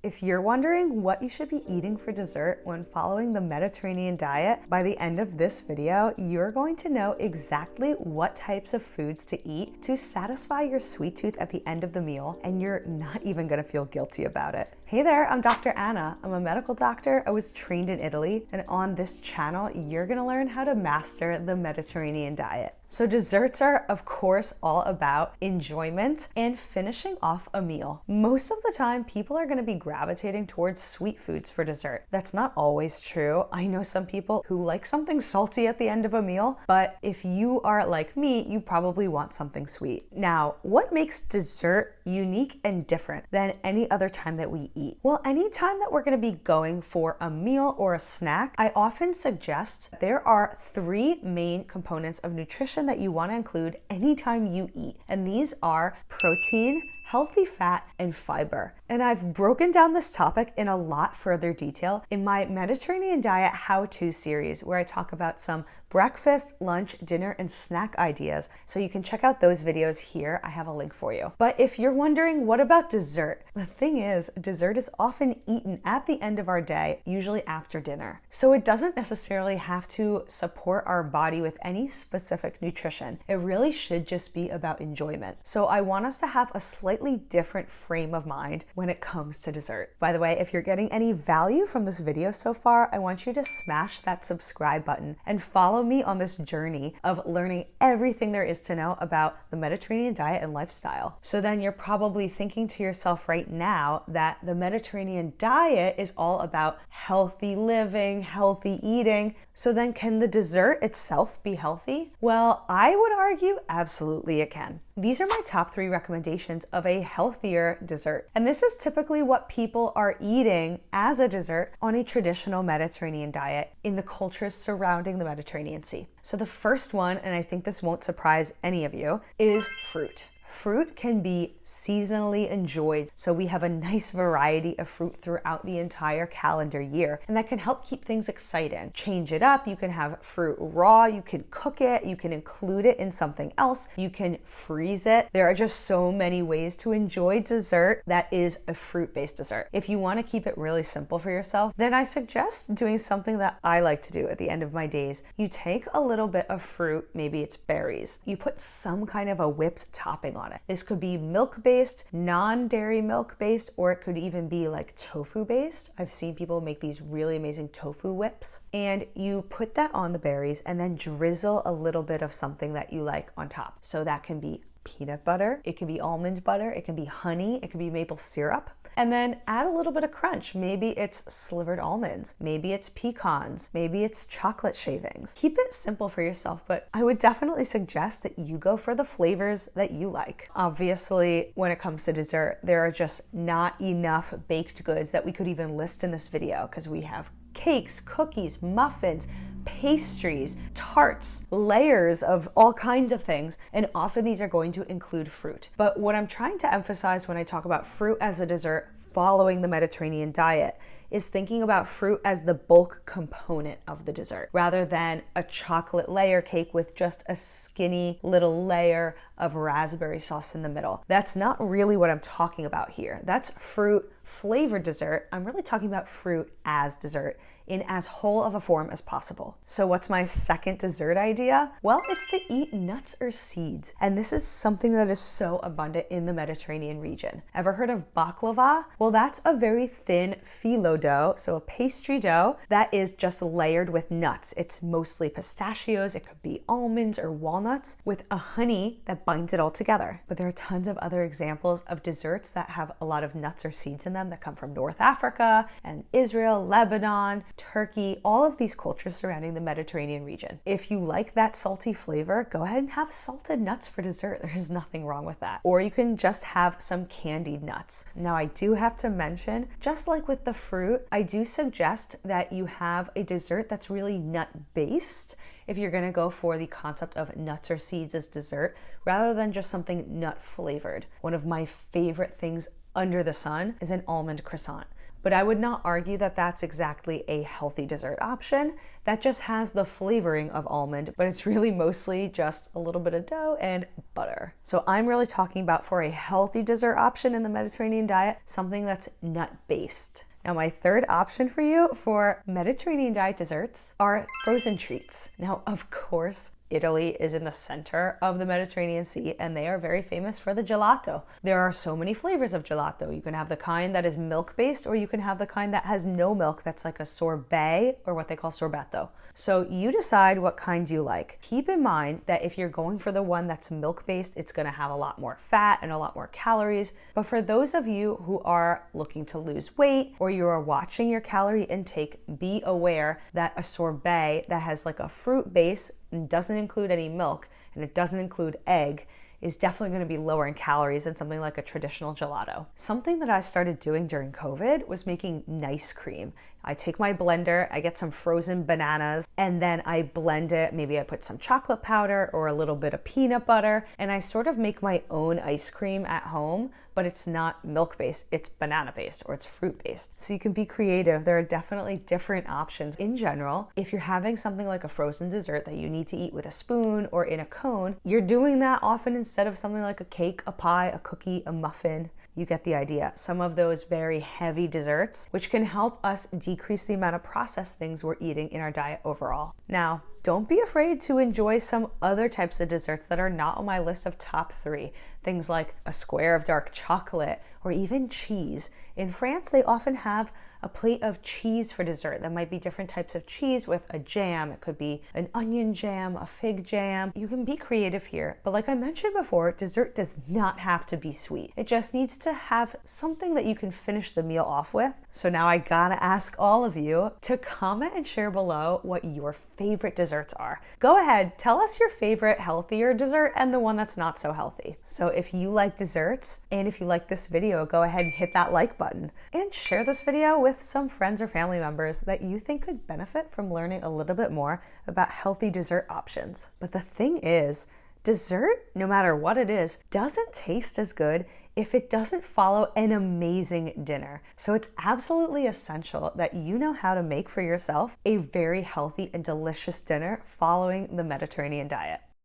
If you're wondering what you should be eating for dessert when following the Mediterranean diet, by the end of this video, you're going to know exactly what types of foods to eat to satisfy your sweet tooth at the end of the meal, and you're not even gonna feel guilty about it. Hey there, I'm Dr. Anna. I'm a medical doctor. I was trained in Italy, and on this channel, you're gonna learn how to master the Mediterranean diet. So desserts are, of course, all about enjoyment and finishing off a meal. Most of the time, people are gonna be gravitating towards sweet foods for dessert. That's not always true. I know some people who like something salty at the end of a meal, but if you are like me, you probably want something sweet. Now, what makes dessert unique and different than any other time that we eat? Well, anytime that we're gonna be going for a meal or a snack, I often suggest there are three main components of nutrition that you want to include anytime you eat. And these are protein, healthy fat, and fiber. And I've broken down this topic in a lot further detail in my Mediterranean Diet How-To series, where I talk about some breakfast, lunch, dinner, and snack ideas. So you can check out those videos here. I have a link for you. But if you're wondering, what about dessert? The thing is, dessert is often eaten at the end of our day, usually after dinner. So it doesn't necessarily have to support our body with any specific nutrition. It really should just be about enjoyment. So I want us to have a slightly different frame of mind when it comes to dessert. By the way, if you're getting any value from this video so far, I want you to smash that subscribe button and follow me on this journey of learning everything there is to know about the Mediterranean diet and lifestyle. So then you're probably thinking to yourself right now that the Mediterranean diet is all about healthy living, healthy eating. So then can the dessert itself be healthy? Well, I would argue absolutely it can. These are my top 3 recommendations of a healthier dessert. And this is typically what people are eating as a dessert on a traditional Mediterranean diet in the cultures surrounding the Mediterranean Sea. So the first one, and I think this won't surprise any of you, is fruit. Fruit can be seasonally enjoyed, so we have a nice variety of fruit throughout the entire calendar year, and that can help keep things exciting. Change it up, you can have fruit raw, you can cook it, you can include it in something else, you can freeze it. There are just so many ways to enjoy dessert that is a fruit-based dessert. If you want to keep it really simple for yourself, then I suggest doing something that I like to do at the end of my days. You take a little bit of fruit, maybe it's berries, you put some kind of a whipped topping on it. This could be milk-based, non-dairy milk-based, or it could even be like tofu-based. I've seen people make these really amazing tofu whips. And you put that on the berries and then drizzle a little bit of something that you like on top. So that can be peanut butter, it can be almond butter, it can be honey, it can be maple syrup. And then add a little bit of crunch. Maybe it's slivered almonds, maybe it's pecans, maybe it's chocolate shavings. Keep it simple for yourself, but I would definitely suggest that you go for the flavors that you like. Obviously, when it comes to dessert, there are just not enough baked goods that we could even list in this video because we have cakes, cookies, muffins, pastries, tarts, layers of all kinds of things, and often these are going to include fruit. But what I'm trying to emphasize when I talk about fruit as a dessert following the Mediterranean diet is thinking about fruit as the bulk component of the dessert, rather than a chocolate layer cake with just a skinny little layer of raspberry sauce in the middle. That's not really what I'm talking about here. That's fruit flavored dessert. I'm really talking about fruit as dessert in as whole of a form as possible. So what's my second dessert idea? Well, it's to eat nuts or seeds. And this is something that is so abundant in the Mediterranean region. Ever heard of baklava? Well, that's a very thin phyllo dough, so a pastry dough that is just layered with nuts. It's mostly pistachios, it could be almonds or walnuts with a honey that binds it all together. But there are tons of other examples of desserts that have a lot of nuts or seeds in them that come from North Africa and Israel, Lebanon, Turkey, all of these cultures surrounding the Mediterranean region. If you like that salty flavor, go ahead and have salted nuts for dessert. There's nothing wrong with that. Or you can just have some candied nuts. Now, I do have to mention, just like with the fruit, I do suggest that you have a dessert that's really nut-based if you're gonna go for the concept of nuts or seeds as dessert, rather than just something nut flavored. One of my favorite things under the sun is an almond croissant. But I would not argue that that's exactly a healthy dessert option. That just has the flavoring of almond, but it's really mostly just a little bit of dough and butter. So I'm really talking about, for a healthy dessert option in the Mediterranean diet, something that's nut-based. Now, my third option for you for Mediterranean diet desserts are frozen treats. Now, of course, Italy is in the center of the Mediterranean Sea, and they are very famous for the gelato. There are so many flavors of gelato. You can have the kind that is milk-based, or you can have the kind that has no milk, that's like a sorbet, or what they call sorbetto. So you decide what kind you like. Keep in mind that if you're going for the one that's milk-based, it's gonna have a lot more fat and a lot more calories. But for those of you who are looking to lose weight, or you are watching your calorie intake, be aware that a sorbet that has like a fruit base and doesn't include any milk, and it doesn't include egg, is definitely going to be lower in calories than something like a traditional gelato. Something that I started doing during COVID was making nice cream. I take my blender, I get some frozen bananas, and then I blend it. Maybe I put some chocolate powder or a little bit of peanut butter, and I sort of make my own ice cream at home, but it's not milk-based, it's banana-based or it's fruit-based. So you can be creative. There are definitely different options. In general, if you're having something like a frozen dessert that you need to eat with a spoon or in a cone, you're doing that often instead of something like a cake, a pie, a cookie, a muffin. You get the idea. Some of those very heavy desserts, which can help us decrease the amount of processed things we're eating in our diet overall. Now, don't be afraid to enjoy some other types of desserts that are not on my list of top 3. Things like a square of dark chocolate or even cheese. In France, they often have a plate of cheese for dessert. That might be different types of cheese with a jam. It could be an onion jam, a fig jam. You can be creative here. But like I mentioned before, dessert does not have to be sweet. It just needs to have something that you can finish the meal off with. So now I gotta ask all of you to comment and share below what your favorite desserts are. Go ahead, tell us your favorite healthier dessert and the one that's not so healthy. So if you like desserts and if you like this video, go ahead and hit that like button and share this video with some friends or family members that you think could benefit from learning a little bit more about healthy dessert options. But the thing is, dessert, no matter what it is, doesn't taste as good if it doesn't follow an amazing dinner. So it's absolutely essential that you know how to make for yourself a very healthy and delicious dinner following the Mediterranean diet.